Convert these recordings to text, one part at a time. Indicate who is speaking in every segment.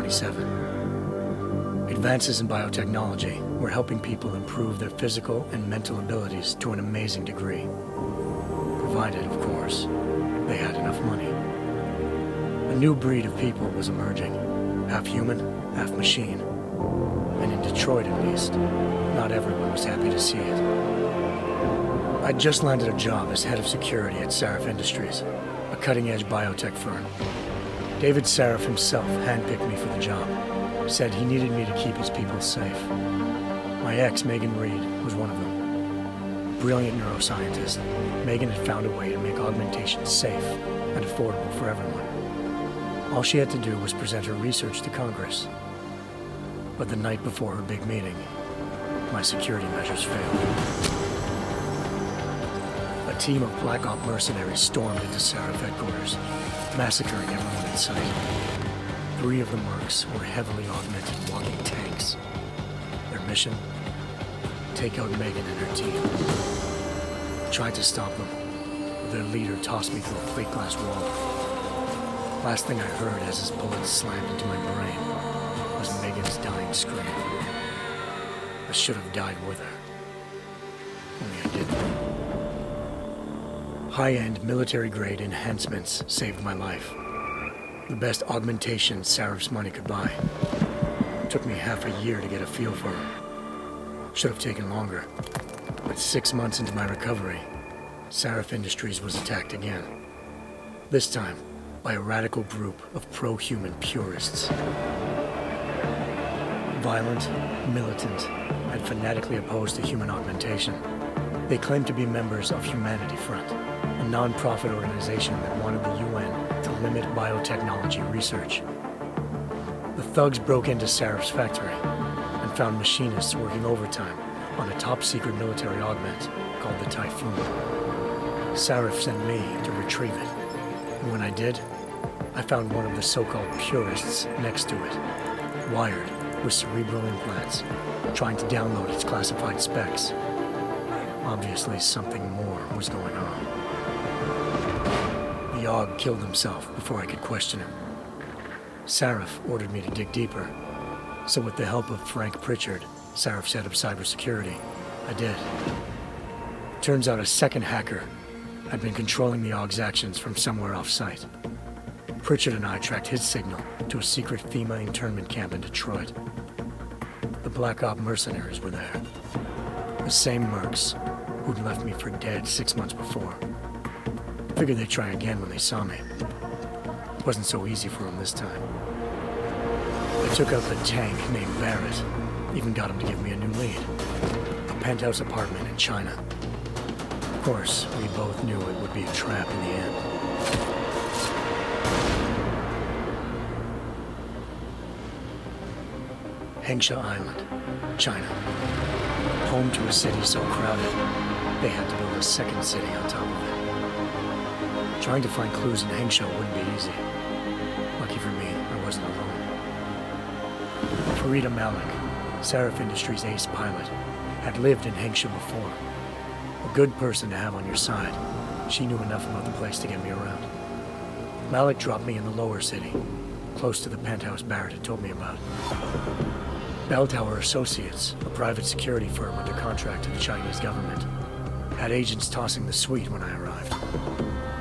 Speaker 1: 1927. Advances in biotechnology were helping people improve their physical and mental abilities to an amazing degree. Provided, of course, they had enough money. A new breed of people was emerging, half human, half machine. And in Detroit, at least, not everyone was happy to see it. I'd just landed a job as head of security at Sarif Industries, a cutting-edge biotech firm. David Sarif himself handpicked me for the job, said he needed me to keep his people safe. My ex, Megan Reed, was one of them. Brilliant neuroscientist, Megan had found a way to make augmentation safe and affordable for everyone. All she had to do was present her research to Congress. But the night before her big meeting, my security measures failed. A team of Black Op mercenaries stormed into Sarif headquarters, massacring everyone in sight. 3 of the mercs were heavily augmented walking tanks. Their mission? Take out Megan and her team. I tried to stop them, but their leader tossed me through a plate glass wall. Last thing I heard as his bullets slammed into my brain was Megan's dying scream. I should have died with her. Only I didn't. High-end military-grade enhancements saved my life. The best augmentation Sarif's money could buy. It took me half a year to get a feel for her. Should have taken longer. But 6 months into my recovery, Sarif Industries was attacked again. This time, by a radical group of pro-human purists. Violent, militant, and fanatically opposed to human augmentation. They claimed to be members of Humanity Front, a non-profit organization that wanted the UN to limit biotechnology research. The thugs broke into Sarif's factory and found machinists working overtime on a top-secret military augment called the Typhoon. Sarif sent me to retrieve it, and when I did, I found one of the so-called purists next to it, wired with cerebral implants, trying to download its classified specs. Obviously, something more was going on. The Aug killed himself before I could question him. Sarif ordered me to dig deeper, so with the help of Frank Pritchard, Sarif's head of cybersecurity, I did. Turns out a second hacker had been controlling the Aug's actions from somewhere off-site. Pritchard and I tracked his signal to a secret FEMA internment camp in Detroit. The Black Op mercenaries were there. The same mercs who'd left me for dead 6 months before. Figured they'd try again when they saw me. It wasn't so easy for them this time. I took out the tank named Barrett, even got him to give me a new lead. A penthouse apartment in China. Of course, we both knew it would be a trap in the end. Hengsha Island, China. Home to a city so crowded, they had to build a second city on top of it. Trying to find clues in Hengsha wouldn't be easy. Lucky for me, I wasn't alone. Farida Malik, Sarif Industries' ace pilot, had lived in Hengsha before. A good person to have on your side. She knew enough about the place to get me around. Malik dropped me in the lower city, close to the penthouse Barrett had told me about. Bell Tower Associates, a private security firm under contract to the Chinese government, had agents tossing the suite when I arrived.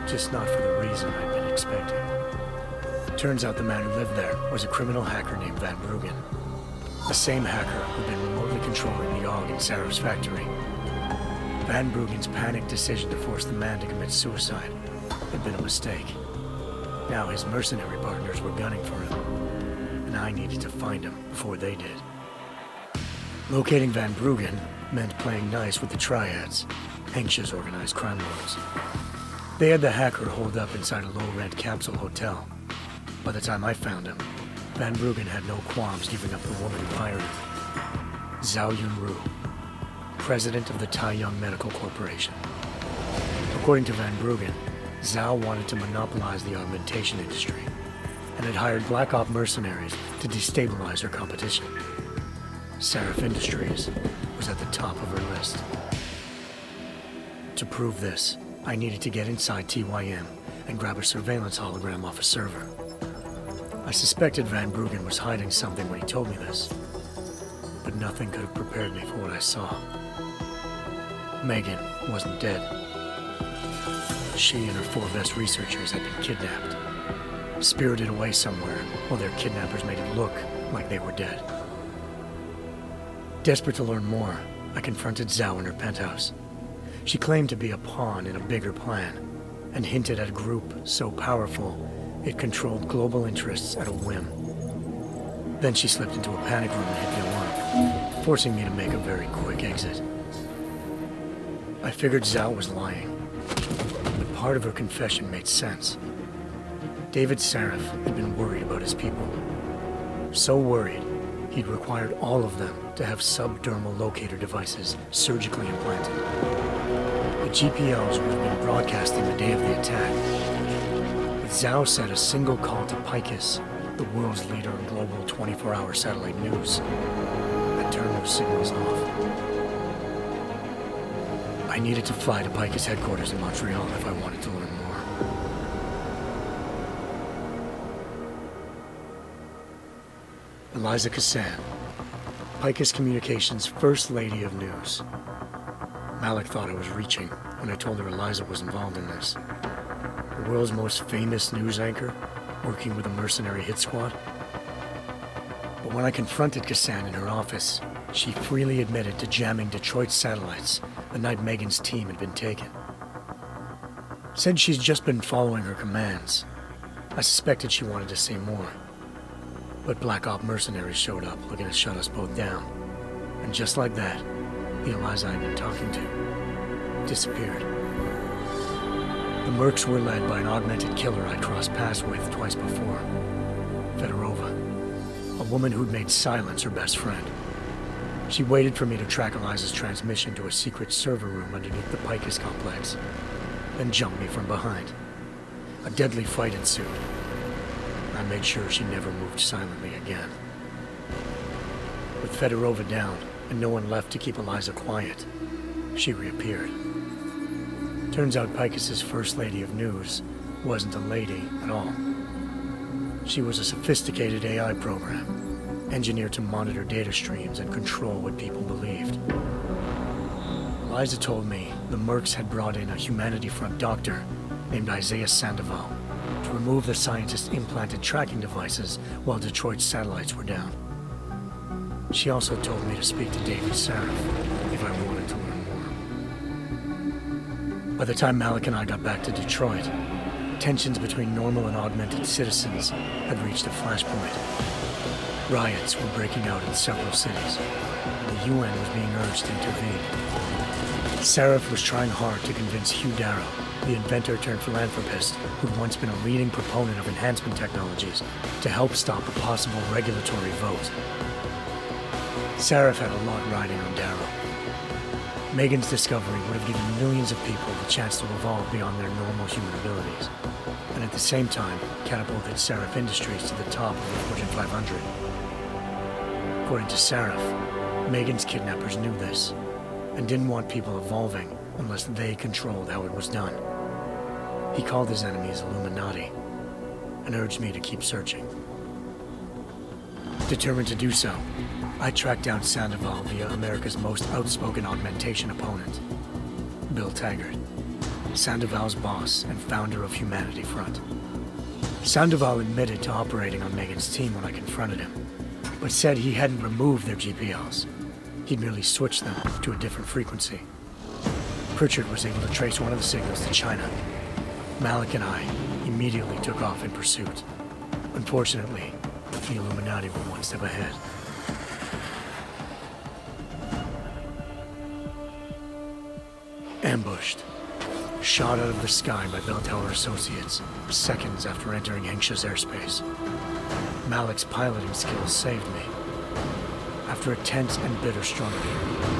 Speaker 1: Just not for the reason I'd been expecting. Turns out the man who lived there was a criminal hacker named Van Bruggen. The same hacker who'd been remotely controlling the Aug in Sarif's factory. Van Bruggen's panicked decision to force the man to commit suicide had been a mistake. Now his mercenary partners were gunning for him, and I needed to find him before they did. Locating Van Bruggen meant playing nice with the Triads, Hengsha's organized crime lords. They had the hacker holed up inside a low-rent capsule hotel. By the time I found him, Van Bruggen had no qualms giving up the woman who hired him. Zhao Yunru, president of the Taiyang Medical Corporation. According to Van Bruggen, Zhao wanted to monopolize the augmentation industry and had hired Black Op mercenaries to destabilize her competition. Sarif Industries was at the top of her list. To prove this, I needed to get inside TYM and grab a surveillance hologram off a server. I suspected Van Bruggen was hiding something when he told me this, but nothing could have prepared me for what I saw. Megan wasn't dead. She and her 4 best researchers had been kidnapped, spirited away somewhere while their kidnappers made it look like they were dead. Desperate to learn more, I confronted Zhao in her penthouse. She claimed to be a pawn in a bigger plan, and hinted at a group so powerful it controlled global interests at a whim. Then she slipped into a panic room and hit the alarm, forcing me to make a very quick exit. I figured Zhao was lying, but part of her confession made sense. David Sarif had been worried about his people. So worried, he'd required all of them to have subdermal locator devices surgically implanted. The GPLs would have been broadcasting the day of the attack. But Zhao said a single call to Picus, the world's leader in global 24-hour satellite news, had turned those signals off. I needed to fly to Picus headquarters in Montreal if I wanted to learn more. Eliza Cassan, Picus Communications' First Lady of News. Malik thought I was reaching when I told her Eliza was involved in this. The world's most famous news anchor, working with a mercenary hit squad. But when I confronted Cassan in her office, she freely admitted to jamming Detroit's satellites the night Megan's team had been taken. Said she's just been following her commands. I suspected she wanted to say more. But Black Op mercenaries showed up looking to shut us both down. And just like that, the Eliza I'd been talking to disappeared. The Mercs were led by an augmented killer I'd crossed paths with twice before, Fedorova, a woman who'd made silence her best friend. She waited for me to track Eliza's transmission to a secret server room underneath the Picus complex, then jumped me from behind. A deadly fight ensued. I made sure she never moved silently again. With Fedorova down, and no one left to keep Eliza quiet, she reappeared. Turns out Picus's First Lady of News wasn't a lady at all. She was a sophisticated AI program, engineered to monitor data streams and control what people believed. Eliza told me the Mercs had brought in a Humanity Front doctor named Isaiah Sandoval to remove the scientist's implanted tracking devices while Detroit's satellites were down. She also told me to speak to David Sarif if I wanted to learn more. By the time Malik and I got back to Detroit, tensions between normal and augmented citizens had reached a flashpoint. Riots were breaking out in several cities, and the UN was being urged to intervene. Sarif was trying hard to convince Hugh Darrow, the inventor turned philanthropist who'd once been a leading proponent of enhancement technologies, to help stop a possible regulatory vote. Sarif had a lot riding on Darrow. Megan's discovery would have given millions of people the chance to evolve beyond their normal human abilities, and at the same time catapulted Sarif Industries to the top of the Fortune 500. According to Sarif, Megan's kidnappers knew this, and didn't want people evolving unless they controlled how it was done. He called his enemies Illuminati, and urged me to keep searching. Determined to do so, I tracked down Sandoval via America's most outspoken augmentation opponent, Bill Taggart, Sandoval's boss and founder of Humanity Front. Sandoval admitted to operating on Megan's team when I confronted him, but said he hadn't removed their GPLs. He'd merely switched them to a different frequency. Pritchard was able to trace one of the signals to China. Malik and I immediately took off in pursuit. Unfortunately, the Illuminati were one step ahead. Ambushed. Shot out of the sky by Bell Tower Associates, seconds after entering Hengsha's airspace. Malik's piloting skills saved me. After a tense and bitter struggle,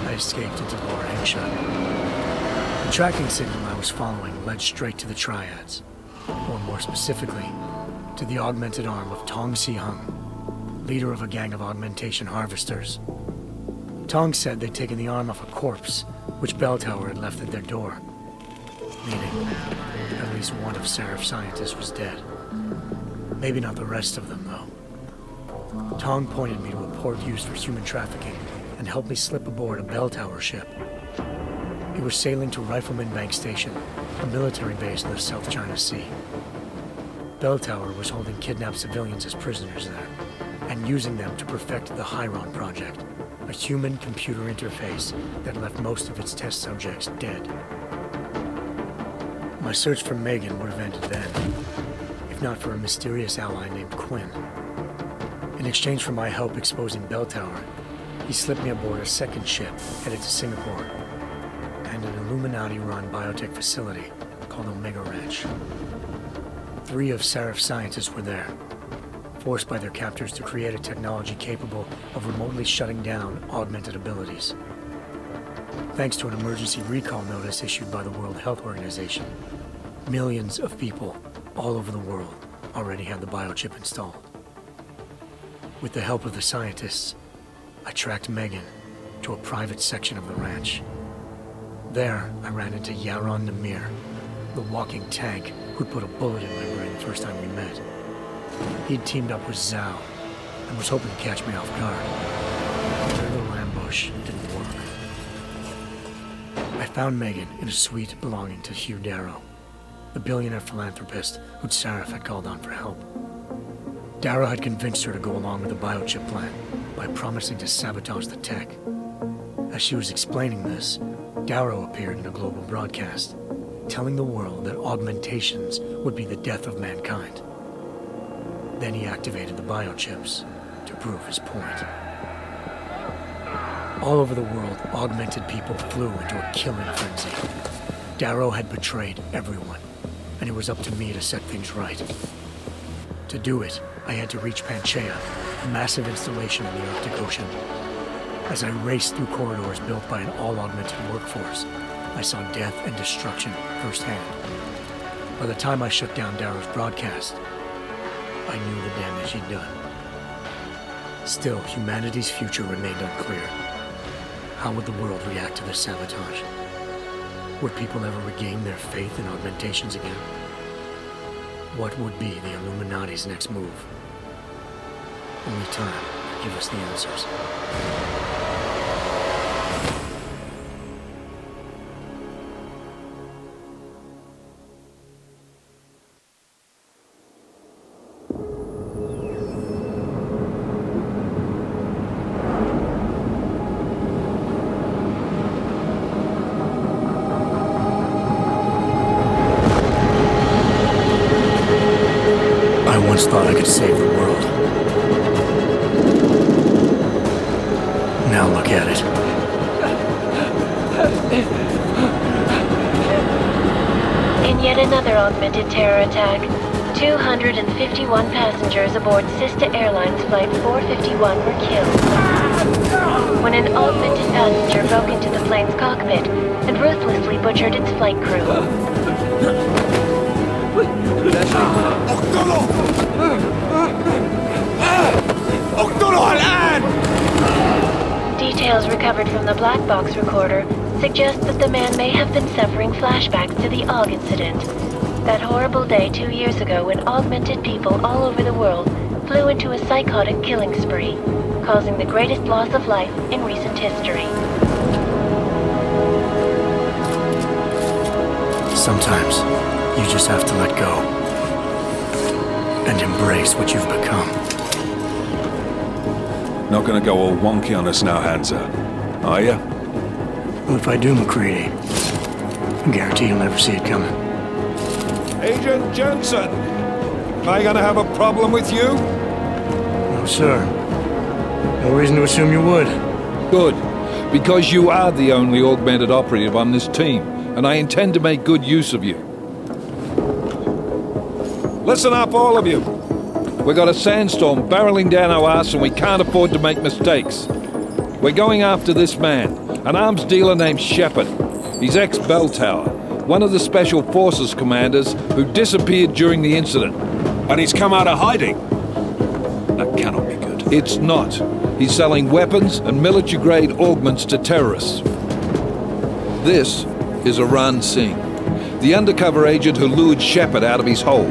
Speaker 1: I escaped into Lower Hengsha. The tracking signal I was following led straight to the Triads, or more specifically, to the augmented arm of Tong Si-hung, leader of a gang of augmentation harvesters. Tong said they'd taken the arm off a corpse, which Bell Tower had left at their door, meaning at least one of Sarif's scientists was dead. Maybe not the rest of them, though. Tong pointed me to a port used for human trafficking and helped me slip aboard a bell tower ship. It was sailing to Rifleman Bank Station, a military base in the South China Sea. Bell Tower was holding kidnapped civilians as prisoners there, and using them to perfect the Hyron Project, a human-computer interface that left most of its test subjects dead. My search for Megan would have ended then, if not for a mysterious ally named Quinn. In exchange for my help exposing Bell Tower, he slipped me aboard a second ship headed to Singapore and an Illuminati-run biotech facility called Omega Ranch. 3 of Serif's scientists were there, forced by their captors to create a technology capable of remotely shutting down augmented abilities. Thanks to an emergency recall notice issued by the World Health Organization, millions of people all over the world already had the biochip installed. With the help of the scientists, I tracked Megan to a private section of the ranch. There, I ran into Yaron Namir, the walking tank who'd put a bullet in my brain the first time we met. He'd teamed up with Zhao and was hoping to catch me off guard. But their little ambush didn't work. I found Megan in a suite belonging to Hugh Darrow, the billionaire philanthropist who'd Sarif had called on for help. Darrow had convinced her to go along with the biochip plan by promising to sabotage the tech. As she was explaining this, Darrow appeared in a global broadcast, telling the world that augmentations would be the death of mankind. Then he activated the biochips to prove his point. All over the world, augmented people flew into a killing frenzy. Darrow had betrayed everyone, and it was up to me to set things right. To do it, I had to reach Panchaea, a massive installation in the Arctic Ocean. As I raced through corridors built by an all-augmented workforce, I saw death and destruction firsthand. By the time I shut down Darrow's broadcast, I knew the damage he'd done. Still, humanity's future remained unclear. How would the world react to this sabotage? Would people ever regain their faith in augmentations again? What would be the Illuminati's next move? Only time could give us the answers. I once thought I could save the world. Now look at it.
Speaker 2: In yet another augmented terror attack, 251 passengers aboard Sister Airlines Flight 451 were killed when an augmented passenger broke into the plane's cockpit and ruthlessly butchered its flight crew. Details recovered from the black box recorder suggest that the man may have been suffering flashbacks to the AUG incident. That horrible day 2 years ago when augmented people all over the world flew into a psychotic killing spree, causing the greatest loss of life in recent history.
Speaker 1: Sometimes, you just have to let go and embrace what you've become.
Speaker 3: Not gonna go all wonky on us now, Hansa, are ya?
Speaker 1: Well, if I do, McCready, I guarantee you'll never see it coming.
Speaker 3: Agent Jensen! Am I gonna have a problem with you?
Speaker 1: No, sir. No reason to assume you would.
Speaker 4: Good, because you are the only augmented operative on this team, and I intend to make good use of you.
Speaker 3: Listen up, all of you.
Speaker 4: We got a sandstorm barreling down our arse and we can't afford to make mistakes. We're going after this man, an arms dealer named Shepard. He's ex-Bell Tower, one of the Special Forces commanders who disappeared during the incident.
Speaker 3: And he's come out of hiding. That cannot be good.
Speaker 4: It's not. He's selling weapons and military-grade augments to terrorists. This is Aran Singh, the undercover agent who lured Shepard out of his hole.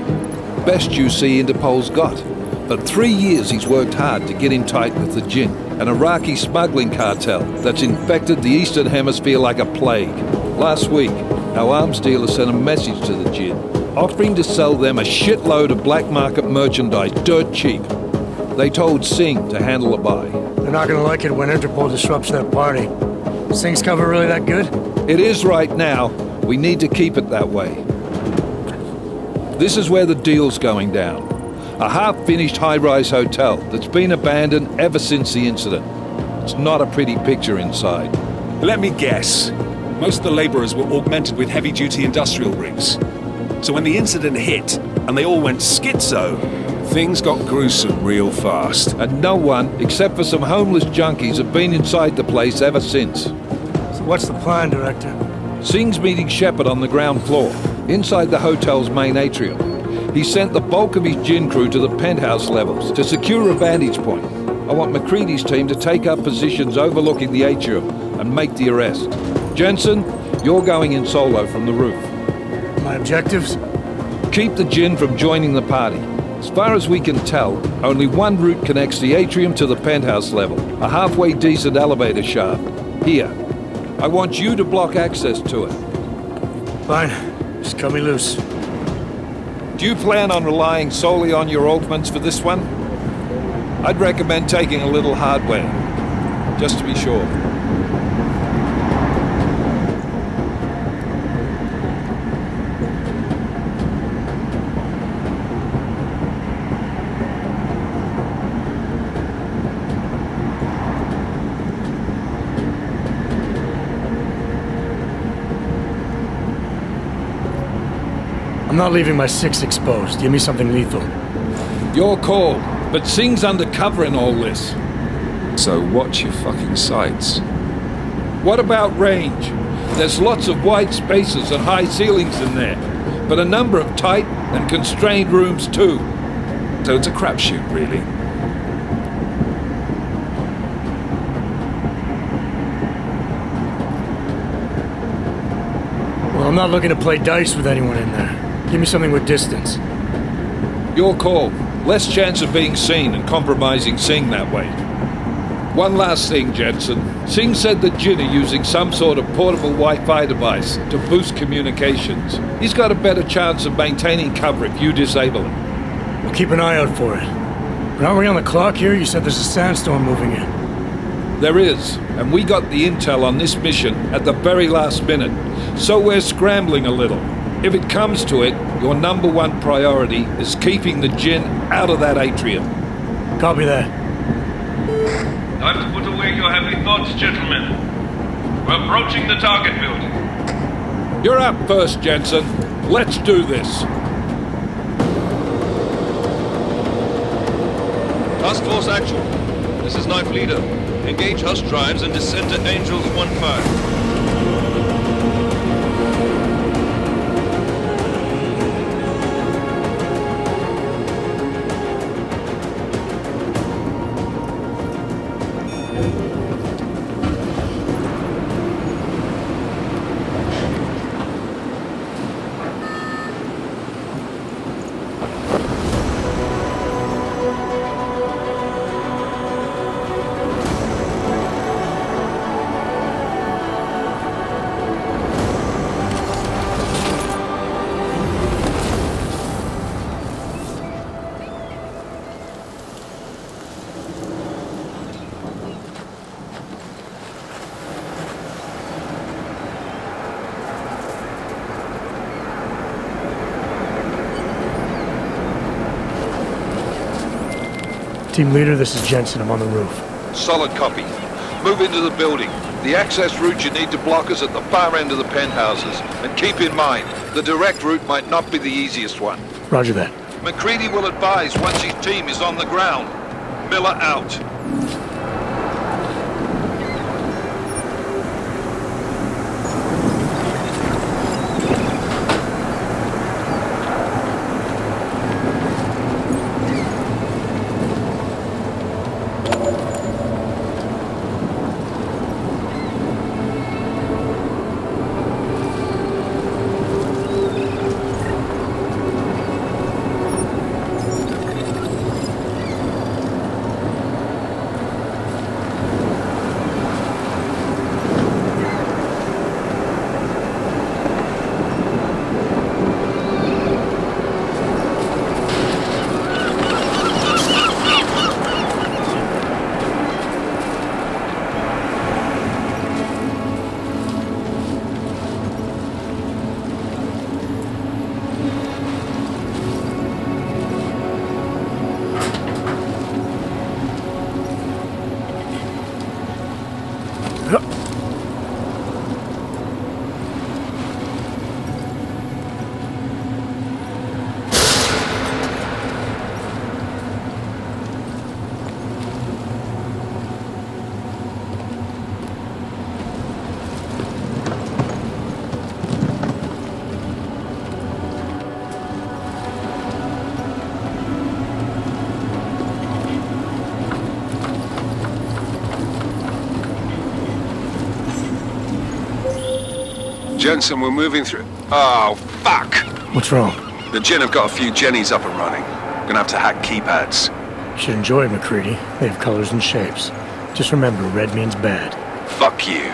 Speaker 4: best UC Interpol's got. For 3 years he's worked hard to get in tight with the Jinn, an Iraqi smuggling cartel that's infected the Eastern Hemisphere like a plague. Last week, our arms dealer sent a message to the Jinn, offering to sell them a shitload of black market merchandise dirt cheap. They told Singh to handle the buy.
Speaker 1: They're not gonna like it when Interpol disrupts their party. Singh's cover really that good?
Speaker 4: It is right now. We need to keep it that way. This is where the deal's going down. A half-finished high-rise hotel that's been abandoned ever since the incident. It's not a pretty picture inside.
Speaker 5: Let me guess. Most of the laborers were augmented with heavy-duty industrial rigs. So when the incident hit, and they all went schizo, things got gruesome real fast.
Speaker 4: And no one, except for some homeless junkies, have been inside the place ever since.
Speaker 1: So what's the plan, Director?
Speaker 4: Singh's meeting Shepard on the ground floor, inside the hotel's main atrium. He sent the bulk of his Jinn crew to the penthouse levels to secure a vantage point. I want McCready's team to take up positions overlooking the atrium and make the arrest. Jensen, you're going in solo from the roof.
Speaker 1: My objectives?
Speaker 4: Keep the Jinn from joining the party. As far as we can tell, only one route connects the atrium to the penthouse level, a halfway decent elevator shaft. Here. I want you to block access to it.
Speaker 1: Fine. Just cut me loose.
Speaker 4: Do you plan on relying solely on your augments for this one? I'd recommend taking a little hardware, just to be sure.
Speaker 1: I'm not leaving my 6 exposed. Give me something lethal.
Speaker 4: Your call, but Singh's undercover in all this.
Speaker 5: So watch your fucking sights.
Speaker 4: What about range? There's lots of wide spaces and high ceilings in there, but a number of tight and constrained rooms too.
Speaker 5: So it's a crapshoot, really.
Speaker 1: Well, I'm not looking to play dice with anyone in there. Give me something with distance.
Speaker 4: Your call. Less chance of being seen and compromising Singh that way. One last thing, Jensen. Singh said the Jinn are using some sort of portable Wi-Fi device to boost communications. He's got a better chance of maintaining cover if you disable it.
Speaker 1: We'll keep an eye out for it. But aren't we on the clock here? You said there's a sandstorm moving in.
Speaker 4: There is, and we got the intel on this mission at the very last minute, so we're scrambling a little. If it comes to it, your number one priority is keeping the Jinn out of that atrium.
Speaker 1: Copy that.
Speaker 6: Time to put away your heavy thoughts, gentlemen. We're approaching the target building.
Speaker 4: You're up first, Jensen. Let's do this.
Speaker 7: Task Force Actual. This is Knife Leader. Engage Hush drives and descend to Angels 1-5.
Speaker 1: Team leader, this is Jensen. I'm on the roof.
Speaker 4: Solid copy. Move into the building. The access route you need to block is at the far end of the penthouses. And keep in mind, the direct route might not be the easiest one.
Speaker 1: Roger that.
Speaker 4: McCready will advise once his team is on the ground. Miller out.
Speaker 8: Jensen, we're moving through... Oh, fuck!
Speaker 1: What's wrong?
Speaker 8: The Gen have got a few Jennies up and running. Gonna have to hack keypads.
Speaker 1: You should enjoy it, McCready. They have colors and shapes. Just remember, red means bad.
Speaker 8: Fuck you.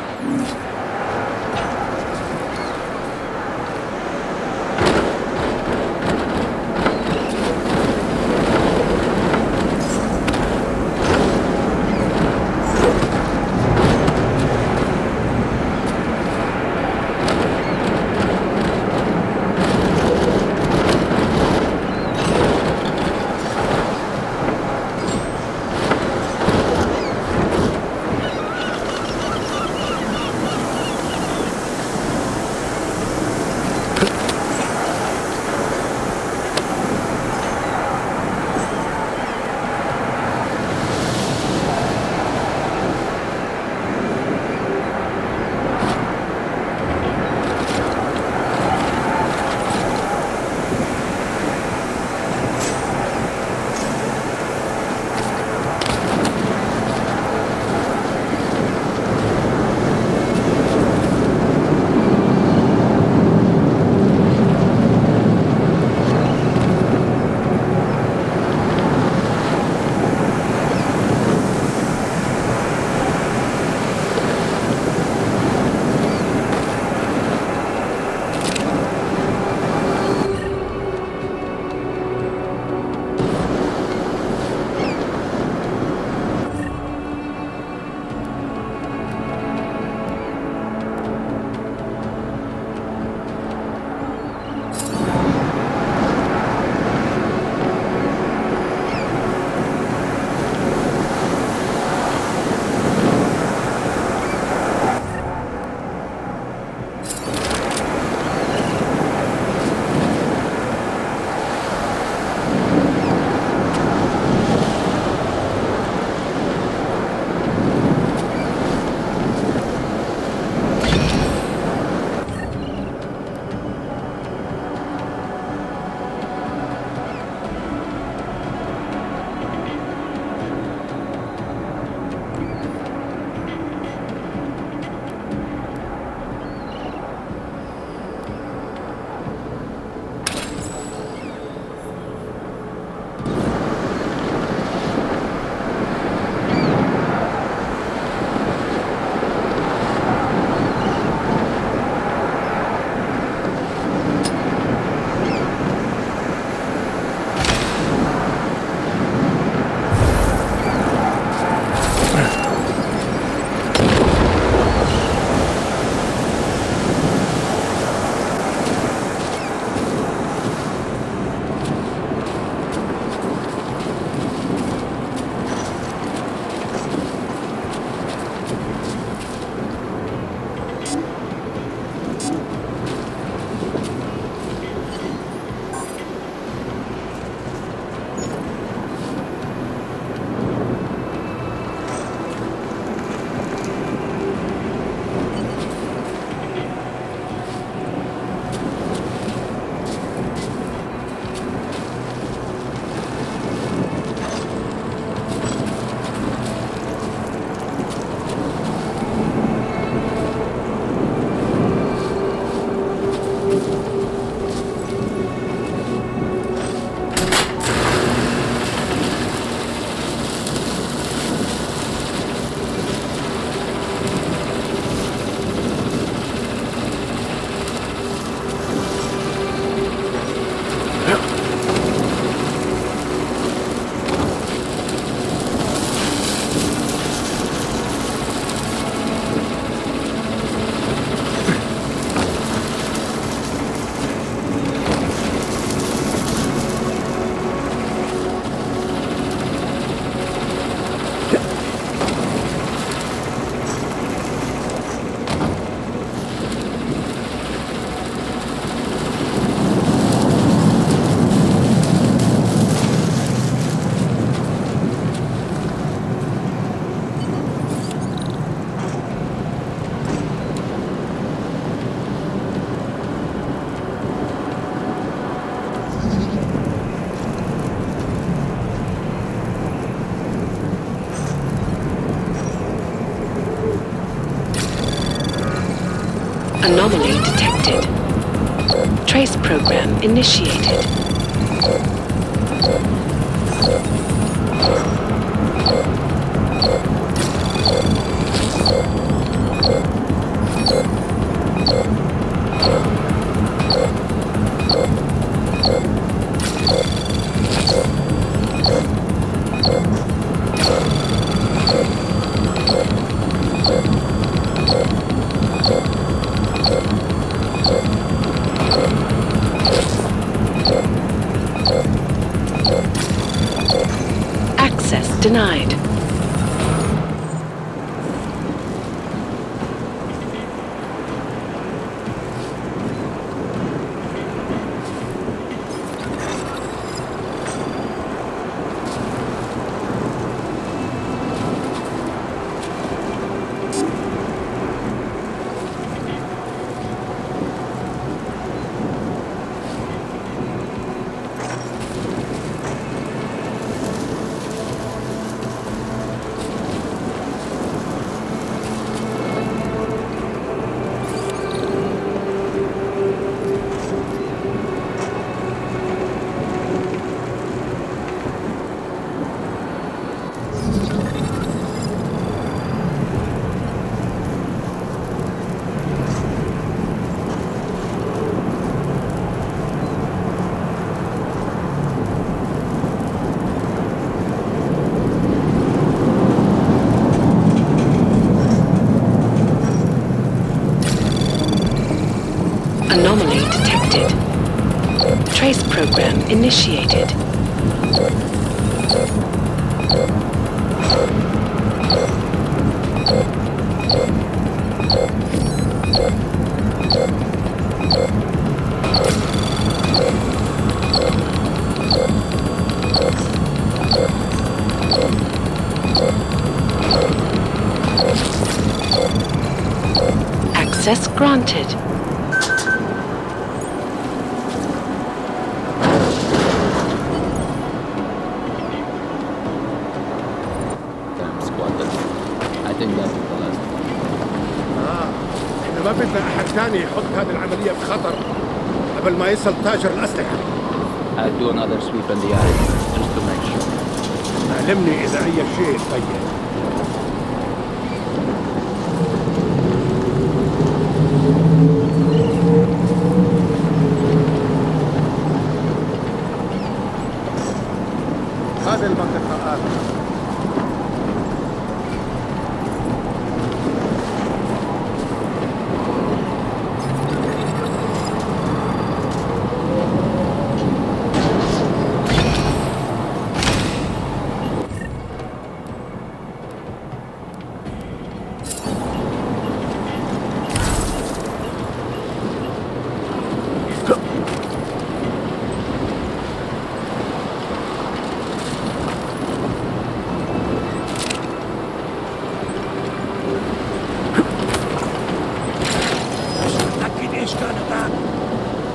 Speaker 9: Anomaly detected. Trace program initiated. Access denied. Anomaly detected. Trace program initiated. Access granted.
Speaker 10: ما بدنا أحد ثاني يحط هذه العملية بخطر قبل ما يصل تاجر الأسلحة.
Speaker 11: I'll do another sweep in the area, just to make sure.
Speaker 10: علمني إذا أي شيء طيب. هذه المنطقة آمنة.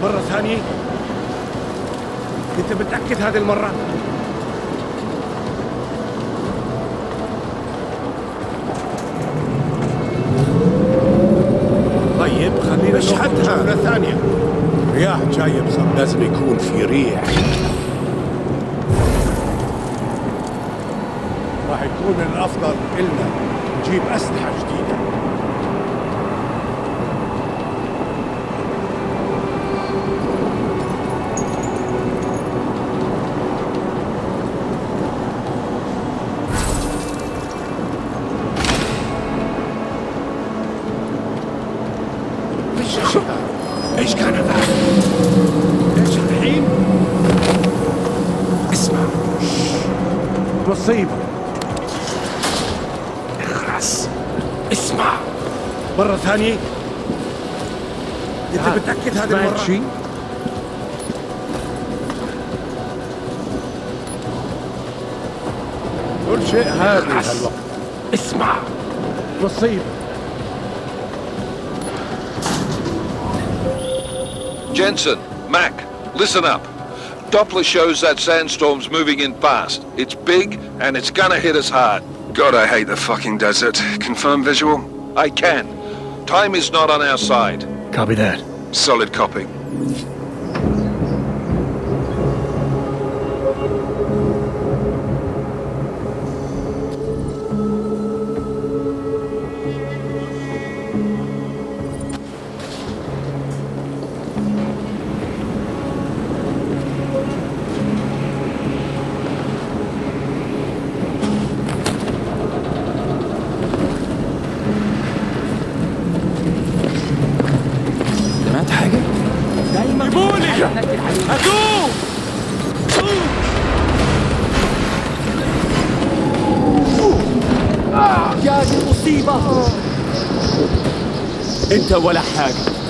Speaker 10: مرة ثانية؟ أنت متأكد هذه المرة؟ طيب خلينا نشحتها مرة ثانية. رياح جاية بصراحة، لازم يكون في ريح. راح يكون الأفضل إلنا نجيب أسلحة جديدة. ايش كان هذا؟ ايش الحين؟ اسمع مصيبة. اخرس. اسمع مرة ثانية. انت متأكد هذه المرة؟ شيء؟ كل شيء هادي هالوقت. اسمع مصيبة.
Speaker 4: Jensen, Mac, listen up. Doppler shows that sandstorm's moving in fast. It's big, and it's gonna hit us hard.
Speaker 8: God, I hate the fucking desert. Confirm visual?
Speaker 4: I can. Time is not on our side.
Speaker 1: Copy that.
Speaker 8: Solid copy.
Speaker 11: سمعت حاجة؟
Speaker 10: جيبوني هاتوه
Speaker 11: يا دي مصيبة.
Speaker 10: انت ولا حاجة